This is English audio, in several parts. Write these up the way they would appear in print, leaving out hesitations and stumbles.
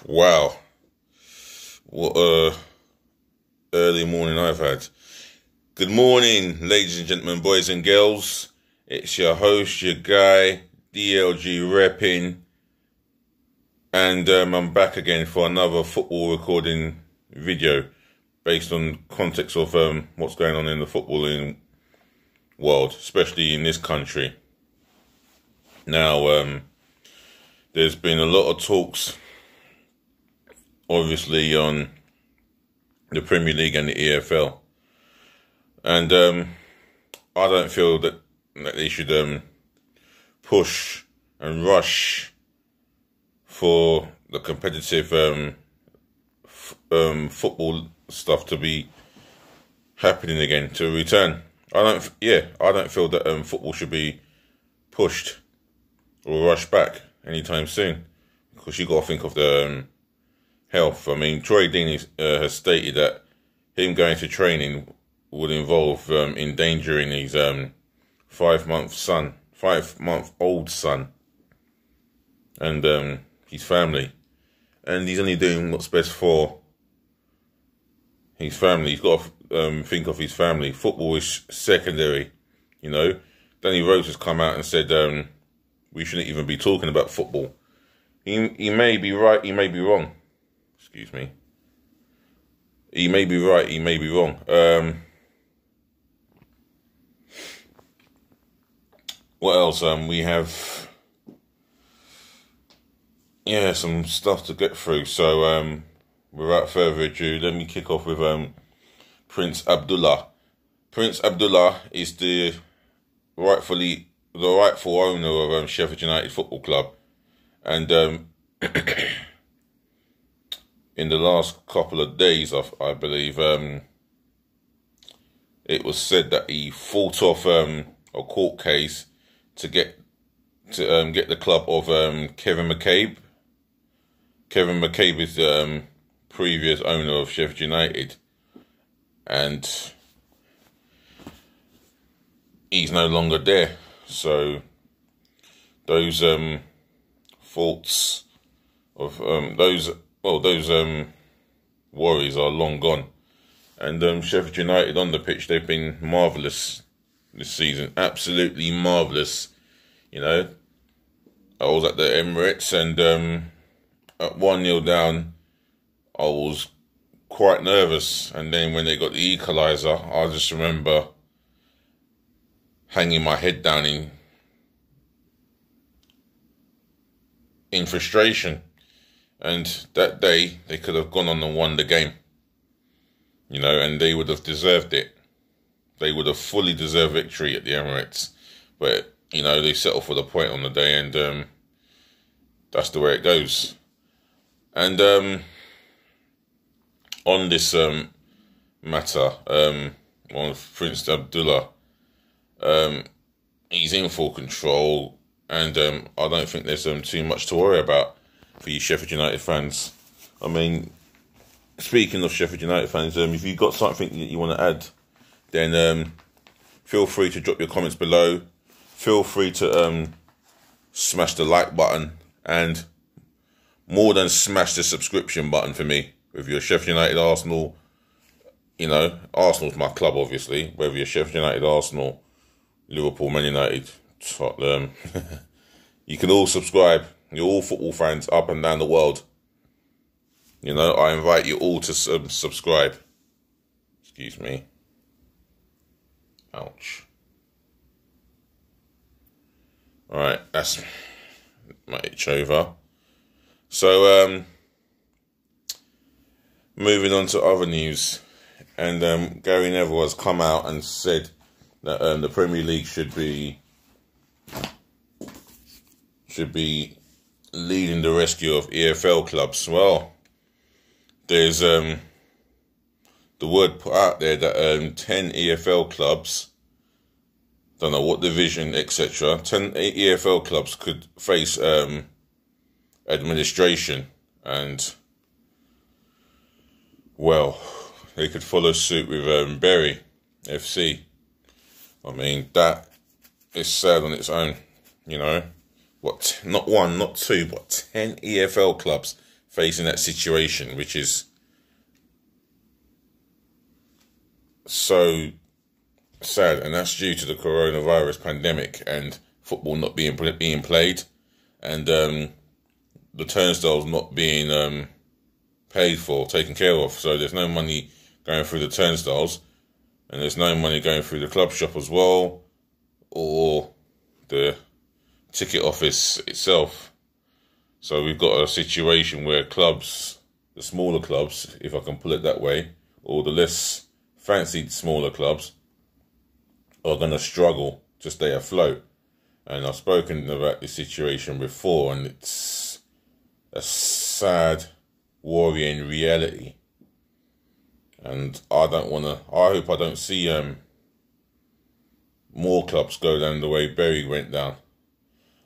Wow, what a early morning I've had. Good morning, ladies and gentlemen, boys and girls. It's your host, your guy, DLG REPPIN, and I'm back again for another football recording video based on context of what's going on in the footballing world, especially in this country. Now, there's been a lot of talks, obviously, on the Premier League and the EFL. And I don't feel that they should push and rush for the competitive football stuff to be happening again, to return. I don't feel that football should be pushed or rushed back anytime soon, because you got to think of the health. I mean, Troy Dean has stated that him going to training would involve endangering his 5-month-old son, and his family. And he's only doing what's best for his family. He's got to think of his family. Football is secondary, you know. Danny Rose has come out and said we shouldn't even be talking about football. He may be right, he may be wrong. Excuse me. He may be right, he may be wrong. What else? We have, some stuff to get through. So, without further ado, let me kick off with Prince Abdullah. Prince Abdullah is the rightful owner of Sheffield United Football Club, and in the last couple of days, I believe, it was said that he fought off a court case to get the club of Kevin McCabe. Kevin McCabe is the previous owner of Sheffield United, and he's no longer there. So those faults of those worries are long gone. And Sheffield United on the pitch, they've been marvellous this season. Absolutely marvellous. You know, I was at the Emirates, and at 1-0 down, I was quite nervous. And then when they got the equaliser, I just remember hanging my head down in frustration. And that day, they could have gone on and won the game, you know, and they would have deserved it. They would have fully deserved victory at the Emirates. But, you know, they settled for the point on the day, and that's the way it goes. And on this matter, on Prince Abdullah, he's in full control, and I don't think there's too much to worry about for you Sheffield United fans. I mean, speaking of Sheffield United fans, if you've got something that you want to add, then feel free to drop your comments below. Feel free to smash the like button, and more than smash the subscription button for me. If you're Sheffield United, Arsenal, you know, Arsenal's my club, obviously. Whether you're Sheffield United, Arsenal, Liverpool, Man United, Tottenham, you can all subscribe. You're all football fans up and down the world. You know, I invite you all to subscribe. Excuse me. Ouch. Alright, that's my itch over. So, moving on to other news. And Gary Neville has come out and said that the Premier League should be leading the rescue of EFL clubs. Well, there's the word put out there that 10 EFL clubs, don't know what division, etc., 10 EFL clubs could face administration, and, well, they could follow suit with Bury FC. I mean, that is sad on its own, you know. What, not one, not two, but 10 EFL clubs facing that situation, which is so sad, and that's due to the coronavirus pandemic and football not being played, and the turnstiles not being paid for, taken care of. So there's no money going through the turnstiles, and there's no money going through the club shop as well, or the ticket office itself. So we've got a situation where clubs, the smaller clubs, if I can put it that way, or the less fancied smaller clubs, are going to struggle to stay afloat. And I've spoken about this situation before, and it's a sad, worrying reality. And I hope I don't see more clubs go down the way Bury went down.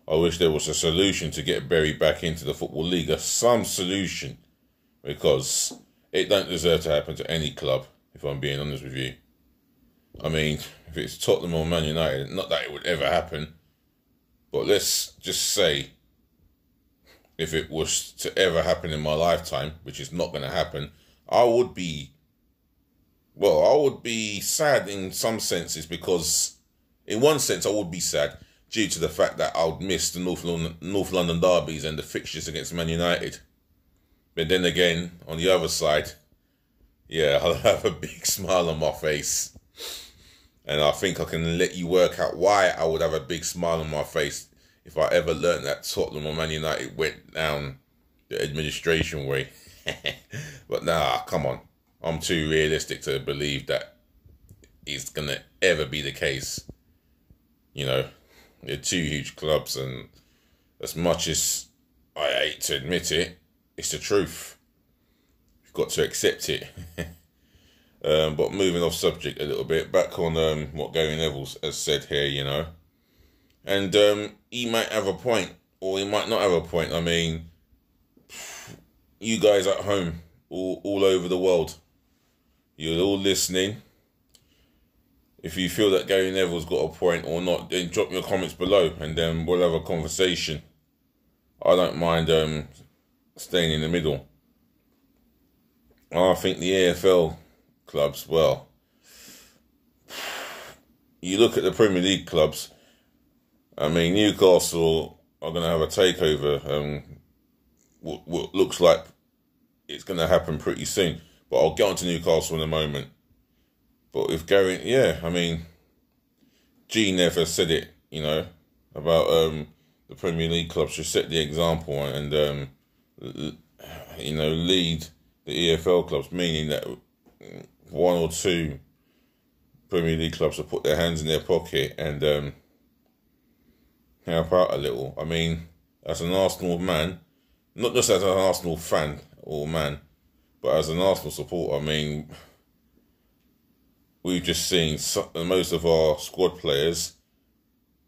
I wish there was a solution to get Bury back into the Football League, some solution, because it don't deserve to happen to any club, if I'm being honest with you. I mean, if it's Tottenham or Man United, not that it would ever happen, but let's just say, if it was to ever happen in my lifetime, which is not going to happen, I would be sad in some senses, because in one sense I would be sad due to the fact that I would miss the North London derbies and the fixtures against Man United. But then again, on the other side, yeah, I'll have a big smile on my face. And I think I can let you work out why I would have a big smile on my face if I ever learned that Tottenham or Man United went down the administration way. But nah, come on. I'm too realistic to believe that it's going to ever be the case. You know, they're two huge clubs, and as much as I hate to admit it, it's the truth. You've got to accept it. But moving off subject a little bit, back on what Gary Neville has said here, you know. And he might have a point, or he might not have a point. I mean, you guys at home, all over the world, you're all listening. If you feel that Gary Neville's got a point or not, then drop your comments below, and then we'll have a conversation. I don't mind staying in the middle. I think the AFL clubs, well, you look at the Premier League clubs, I mean, Newcastle are going to have a takeover. What looks like it's going to happen pretty soon. But I'll get on to Newcastle in a moment. But if Gary, yeah, I mean, G never said it, you know, about the Premier League clubs should set the example and, you know, lead the EFL clubs, meaning that one or two Premier League clubs will put their hands in their pocket and help out a little. I mean, as an Arsenal man, not just as an Arsenal fan or man, but as an Arsenal supporter, I mean, we've just seen most of our squad players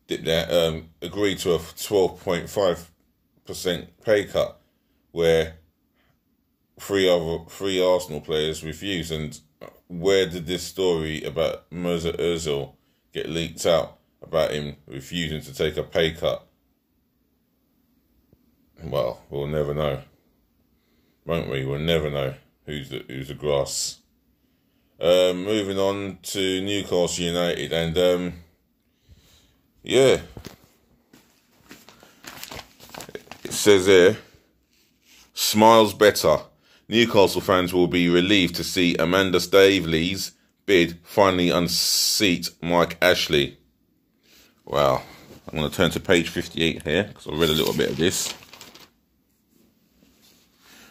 dip their, agree to a 12.5% pay cut, where three Arsenal players refused. And where did this story about Mesut Ozil get leaked out, about him refusing to take a pay cut? Well, we'll never know, won't we? We'll never know who's the grass. Moving on to Newcastle United, and yeah, it says here, smiles better. Newcastle fans will be relieved to see Amanda Staveley's bid finally unseat Mike Ashley. Wow. I'm going to turn to page 58 here, because I read a little bit of this.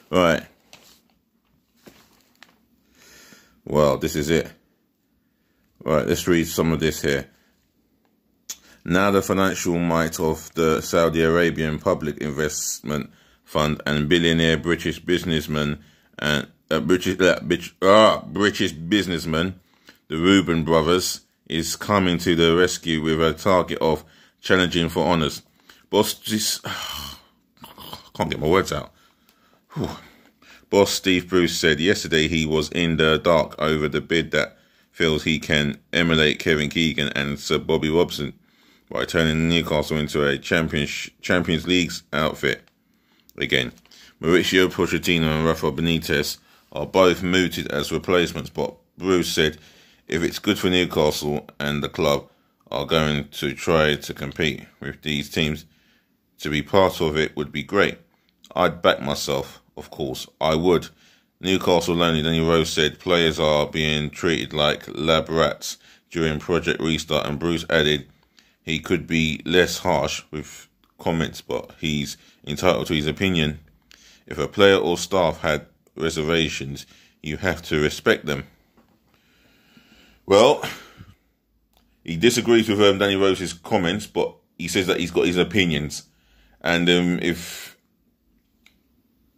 Right. Well, this is it. Right, let's read some of this here. Now the financial might of the Saudi Arabian Public Investment Fund and billionaire British businessman and British businessman, the Reuben brothers, is coming to the rescue with a target of challenging for honours. Can't get my words out. Whew. Boss Steve Bruce said yesterday he was in the dark over the bid that feels he can emulate Kevin Keegan and Sir Bobby Robson by turning Newcastle into a Champions League outfit again. Mauricio Pochettino and Rafa Benitez are both mooted as replacements, but Bruce said if it's good for Newcastle and the club are going to try to compete with these teams, to be part of it would be great. I'd back myself, of course, I would. Newcastle owner Danny Rose said players are being treated like lab rats during Project Restart, and Bruce added he could be less harsh with comments, but he's entitled to his opinion. If a player or staff had reservations, you have to respect them. Well, he disagrees with Danny Rose's comments, but he says that he's got his opinions. And if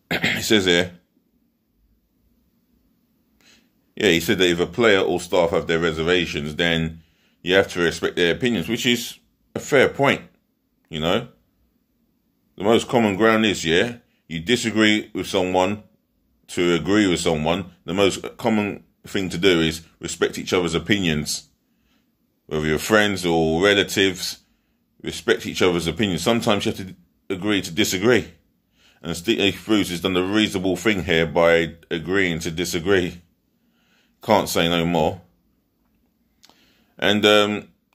he says here, he said that if a player or staff have their reservations, then you have to respect their opinions, which is a fair point, you know. The most common ground is, you disagree with someone to agree with someone. The most common thing to do is respect each other's opinions. Whether you're friends or relatives, respect each other's opinions. Sometimes you have to agree to disagree. And Steve Bruce has done the reasonable thing here by agreeing to disagree. Can't say no more. And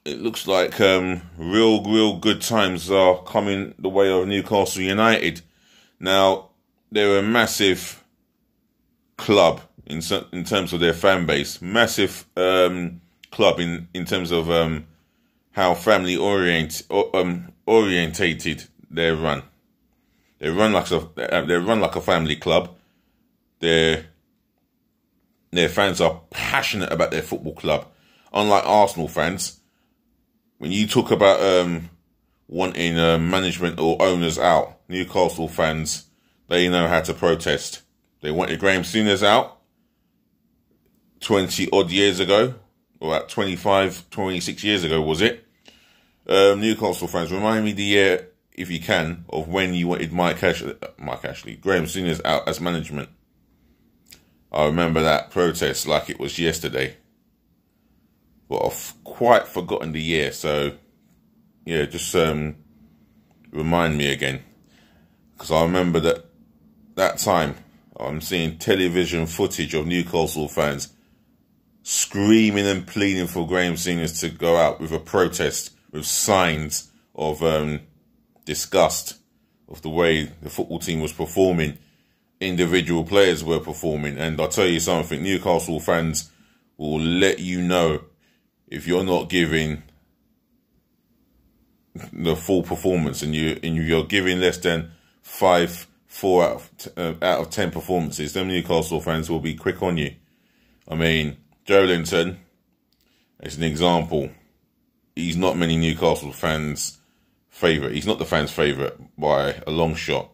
it looks like real good times are coming the way of Newcastle United. Now, they're a massive club in terms of their fan base. Massive club in terms of how family orientated they run. They run like a family club. Their fans are passionate about their football club. Unlike Arsenal fans, when you talk about wanting management or owners out, Newcastle fans, they know how to protest. They wanted Graham Souness out 20 odd years ago, or about 26 years ago, was it? Newcastle fans, remind me the year, if you can, of when you wanted Graham Souness out as management. I remember that protest like it was yesterday. But I've quite forgotten the year, so yeah, just remind me again. Because I remember that time, I'm seeing television footage of Newcastle fans screaming and pleading for Graham Souness to go out with a protest, with signs of disgust of the way the football team was performing, individual players were performing. And I'll tell you something, Newcastle fans will let you know if you're not giving the full performance and you're giving less than 4 out of 10 performances, them Newcastle fans will be quick on you. I mean, Joelinton, as an example, he's not many Newcastle fans' favourite. He's not the fans' favourite by a long shot.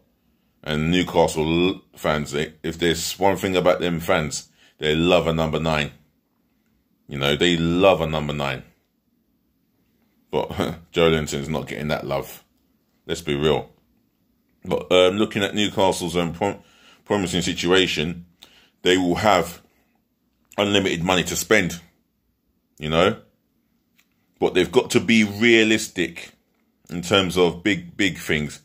And Newcastle fans, if there's one thing about them fans, they love a number 9. You know, they love a number 9. But Joelinton's not getting that love. Let's be real. But looking at Newcastle's promising situation, they will have unlimited money to spend, you know. But they've got to be realistic in terms of big things,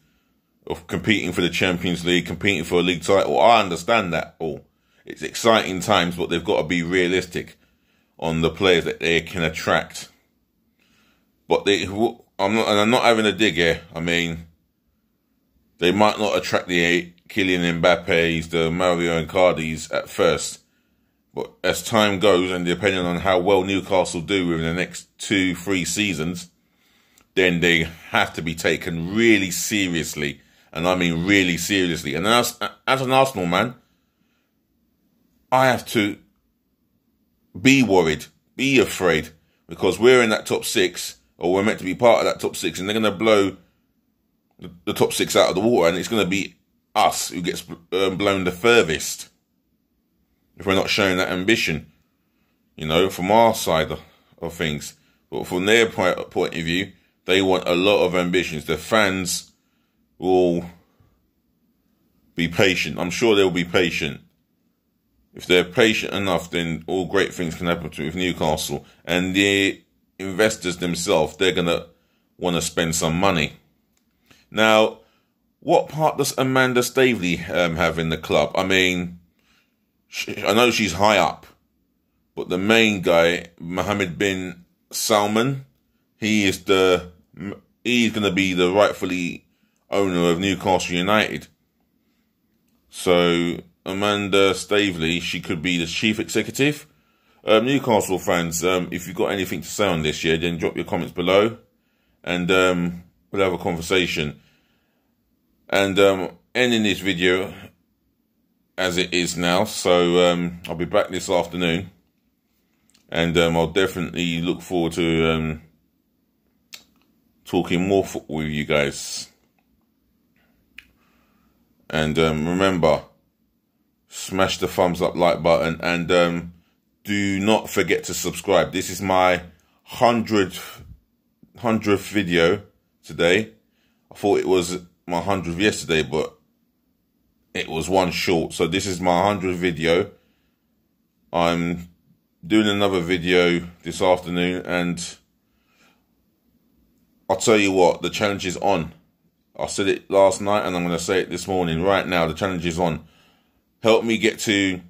of competing for the Champions League, competing for a league title. I understand that all. It's exciting times, but they've got to be realistic on the players that they can attract. But I'm not having a dig here. I mean, they might not attract the Kylian Mbappe's, the Mario Icardis at first. But as time goes, and depending on how well Newcastle do within the next 2-3 seasons, then they have to be taken really seriously. And I mean really seriously. And as an Arsenal man, I have to be worried, be afraid, because we're in that top 6, or we're meant to be part of that top 6, and they're going to blow the top 6 out of the water, and it's going to be us who gets blown the furthest if we're not showing that ambition, you know, from our side of things. But from their point of view, they want a lot of ambitions. The fans will be patient. I'm sure they'll be patient. If they're patient enough, then all great things can happen with Newcastle. And the investors themselves, they're going to want to spend some money. Now, what part does Amanda Staveley have in the club? I mean, I know she's high up, but the main guy, Mohammed bin Salman, he's going to be the rightfully owner of Newcastle United. So Amanda Staveley, she could be the chief executive. Newcastle fans, if you've got anything to say on this, yeah, then drop your comments below, and we'll have a conversation. And ending this video as it is now, so I'll be back this afternoon, and I'll definitely look forward to talking more football with you guys. And remember, smash the thumbs up like button, and do not forget to subscribe. This is my 100th video today. I thought it was my 100th yesterday, but it was one short. So this is my 100th video. I'm doing another video this afternoon, and I'll tell you what, the challenge is on. I said it last night, and I'm going to say it this morning. Right now, the challenge is on. Help me get to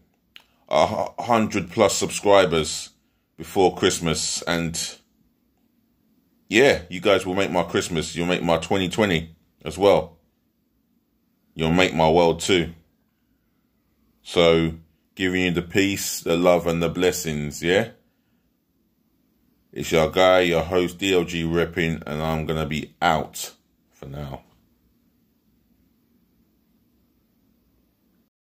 100+ subscribers before Christmas, and yeah, you guys will make my Christmas. You'll make my 2020 as well. You'll make my world too. So, giving you the peace, the love, and the blessings, yeah? It's your guy, your host, DLG REPPIN, and I'm going to be out for now.